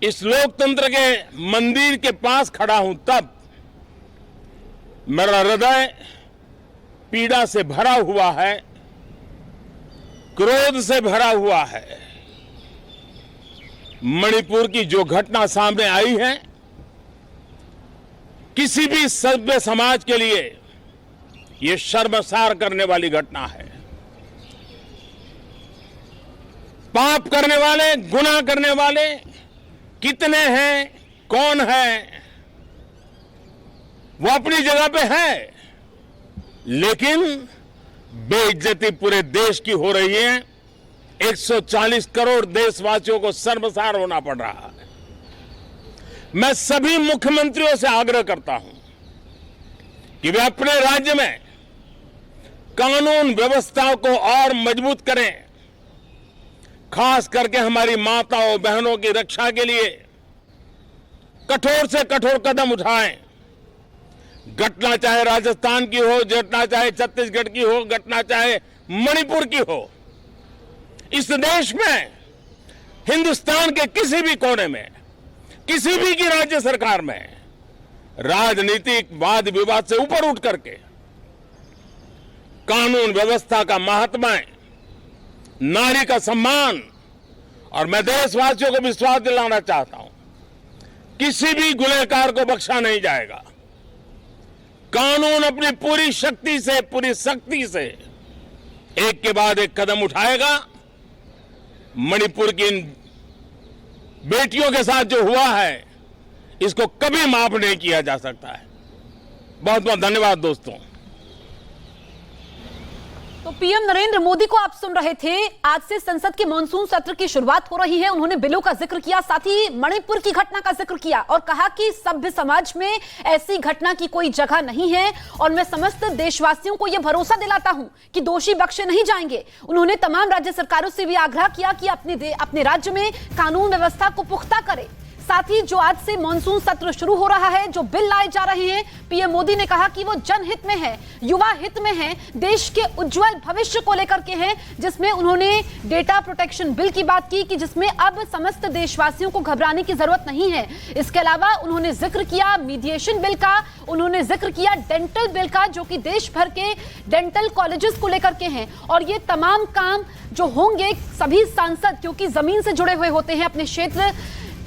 इस लोकतंत्र के मंदिर के पास खड़ा हूं तब मेरा हृदय पीड़ा से भरा हुआ है, क्रोध से भरा हुआ है। मणिपुर की जो घटना सामने आई है, किसी भी सभ्य समाज के लिए यह शर्मसार करने वाली घटना है। पाप करने वाले, गुनाह करने वाले कितने हैं, कौन है, वो अपनी जगह पे है, लेकिन बेइज्जती पूरे देश की हो रही है। 140 करोड़ देशवासियों को शर्मसार होना पड़ रहा है। मैं सभी मुख्यमंत्रियों से आग्रह करता हूं कि वे अपने राज्य में कानून व्यवस्था को और मजबूत करें, खास करके हमारी माताओं बहनों की रक्षा के लिए कठोर से कठोर कदम उठाएं। घटना चाहे राजस्थान की हो, घटना चाहे छत्तीसगढ़ की हो, घटना चाहे मणिपुर की हो, इस देश में, हिंदुस्तान के किसी भी कोने में, किसी भी की राज्य सरकार में राजनीतिक वाद विवाद से ऊपर उठ करके कानून व्यवस्था का महात्म्य, नारी का सम्मान, और मैं देशवासियों को विश्वास दिलाना चाहता हूं, किसी भी गुनहगार को बख्शा नहीं जाएगा। कानून अपनी पूरी शक्ति से, पूरी सख्ती से एक के बाद एक कदम उठाएगा। मणिपुर की इन बेटियों के साथ जो हुआ है, इसको कभी माफ नहीं किया जा सकता है। बहुत बहुत धन्यवाद दोस्तों। तो पीएम नरेंद्र मोदी को आप सुन रहे थे। आज से संसद के मानसून सत्र की शुरुआत हो रही है। उन्होंने बिलों का जिक्र किया, साथ ही मणिपुर की घटना का जिक्र किया और कहा कि सभ्य समाज में ऐसी घटना की कोई जगह नहीं है और मैं समस्त देशवासियों को यह भरोसा दिलाता हूं कि दोषी बख्शे नहीं जाएंगे। उन्होंने तमाम राज्य सरकारों से भी आग्रह किया कि अपने राज्य में कानून व्यवस्था को पुख्ता करें। साथ ही जो आज से मानसून सत्र शुरू हो रहा है, जो बिल लाए जा रहे हैं, पीएम मोदी ने कहा कि वो जनहित में है, युवा हित में है, देश के उज्जवल भविष्य को लेकर के हैं, जिसमें उन्होंने डेटा प्रोटेक्शन बिल की बात की कि जिसमें अब समस्त देशवासियों को घबराने की जरूरत नहीं है। इसके अलावा उन्होंने जिक्र किया मीडिएशन बिल का, उन्होंने जिक्र किया डेंटल बिल का, जो कि देश भर के डेंटल कॉलेजेस को लेकर के हैं। और ये तमाम काम जो होंगे, सभी सांसद क्योंकि जमीन से जुड़े हुए होते हैं, अपने क्षेत्र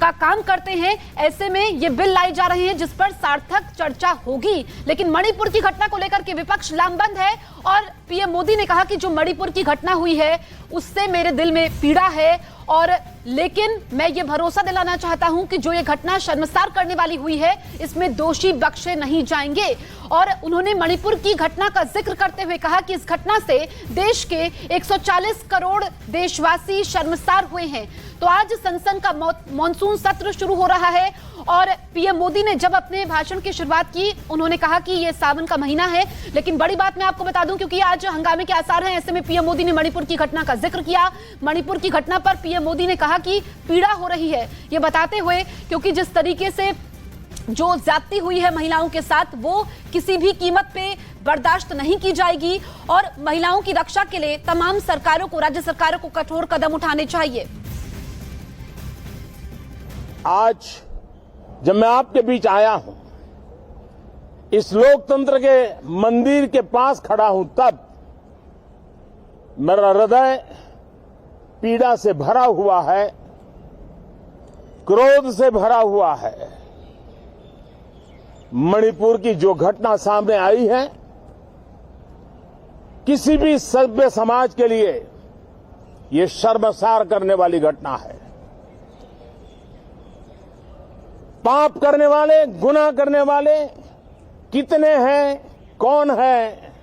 का काम करते हैं, ऐसे में ये बिल लाए जा रहे हैं जिस पर सार्थक चर्चा होगी। लेकिन मणिपुर की घटना को लेकर के विपक्ष लामबंद है और पीएम मोदी ने कहा कि जो मणिपुर की घटना हुई है उससे मेरे दिल में पीड़ा है, और लेकिन मैं ये भरोसा दिलाना चाहता हूं कि जो ये घटना शर्मसार करने वाली हुई है, इसमें दोषी बख्शे नहीं जाएंगे। और उन्होंने मणिपुर की घटना का जिक्र करते हुए कहा कि इस घटना से देश के 140 करोड़ देशवासी शर्मसार हुए हैं। तो आज संसद का मानसून सत्र शुरू हो रहा है और पीएम मोदी ने जब अपने भाषण की शुरुआत की, उन्होंने कहा कि ये सावन का महीना है। लेकिन बड़ी बात मैं आपको बता दूं, क्योंकि आज हंगामे के आसार हैं, ऐसे में पीएम मोदी ने मणिपुर की घटना का जिक्र किया। मणिपुर की घटना पर पीएम मोदी ने कहा कि पीड़ा हो रही है, ये बताते हुए क्योंकि जिस तरीके से जो ज्यादती हुई है महिलाओं के साथ, वो किसी भी कीमत पे बर्दाश्त नहीं की जाएगी और महिलाओं की रक्षा के लिए तमाम सरकारों को, राज्य सरकारों को कठोर कदम उठाने चाहिए। आज जब मैं आपके बीच आया हूं, इस लोकतंत्र के मंदिर के पास खड़ा हूं, तब मेरा हृदय पीड़ा से भरा हुआ है, क्रोध से भरा हुआ है। मणिपुर की जो घटना सामने आई है, किसी भी सभ्य समाज के लिए यह शर्मसार करने वाली घटना है। पाप करने वाले, गुनाह करने वाले कितने हैं, कौन है,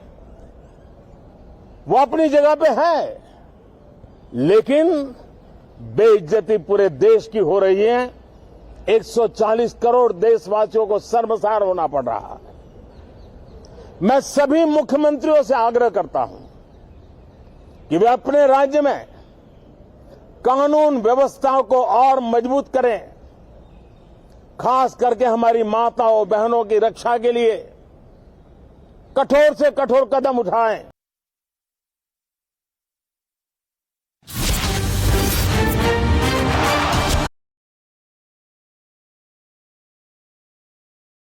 वो अपनी जगह पे है, लेकिन बेइज्जती पूरे देश की हो रही है। 140 करोड़ देशवासियों को शर्मसार होना पड़ रहा है। मैं सभी मुख्यमंत्रियों से आग्रह करता हूं कि वे अपने राज्य में कानून व्यवस्था को और मजबूत करें, खास करके हमारी माताओं बहनों की रक्षा के लिए कठोर से कठोर कदम उठाएं।